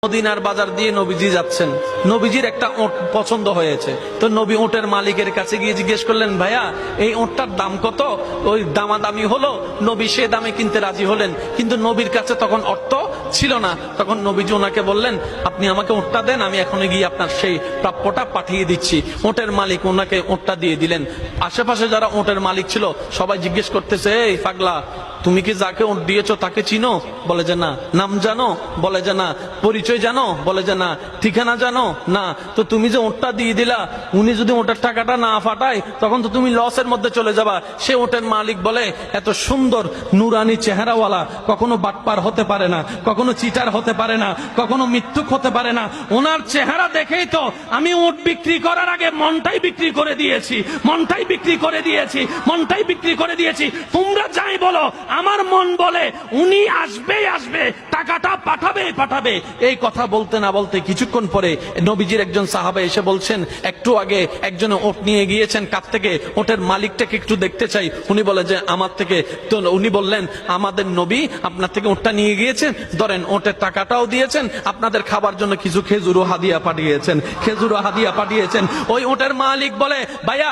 মদিনার বাজার দিয়ে নবীজি যাচ্ছেন, নবীজির একটা ওট পছন্দ হয়েছে। তো নবী ওটের মালিকের কাছে গিয়ে জিজ্ঞেস করলেন, ভাইয়া এই ওটটার দাম কত? ওই দামাদামি হলো, নবী সে দামে কিনতে রাজি হলেন, কিন্তু নবীর কাছে তখন অর্থ ছিল না। তখন নবীজি ওনাকে বললেন, আপনি আমাকে ওটটা দেন, আমি এখন গিয়ে আপনার সেই প্রাপ্যটা পাঠিয়ে দিচ্ছি। ওটের মালিক ওনাকে ওটটা দিয়ে দিলেন। আশেপাশে যারা ওটের মালিক ছিল সবাই জিজ্ঞেস করতেছে, এই পাগলা, তুমি কি যাকে ওট দিয়েছো তাকে চিনো? বলে যে না। নাম জানো? বলে যে না। পরিচয় জানো? বলে যে না। ঠিকানা জানো? না। তো তুমি যে ওটটা দিয়ে দিলা, উনি যদি ওটার টাকাটা না ফাটায় তখন তো তুমি লসের মধ্যে চলে যাবা। সে ওটের মালিক বলে, এত সুন্দর নুরানি চেহারাওয়ালা কখনো বাটপার হতে পারে না, কখনো চিটার হতে পারে না, কখনো মিথ্যুক হতে পারে না। ওনার চেহারা দেখেই তো আমি ওট বিক্রি করার আগে মনটাই বিক্রি করে দিয়েছি, মনটাই বিক্রি করে দিয়েছি, মনটাই বিক্রি করে দিয়েছি। তোমরা যাই বলো, আমার মন বলে উনি আসবেই আসবে, টাকাটা পাঠাবেই পাঠাবে। এই কথা বলতে না বলতে কিছুক্ষণ পরে নবীজির একজন সাহাবা এসে বলছেন, একটু আগে একজন ওট নিয়ে গিয়েছেন, কাছ থেকে ওটের মালিকটাকে একটু দেখতে চাই। উনি বলে যে আমার থেকে। তো উনি বললেন, আমাদের নবী আপনার থেকে ওটটা নিয়ে গিয়েছেন, ধরেন ওটের টাকাটাও দিয়েছেন, আপনাদের খাবার জন্য কিছু খেজুরও হাদিয়া পাঠিয়েছেন, খেজুরও হাদিয়া পাঠিয়েছেন। ওই ওটের মালিক বলে, ভাইয়া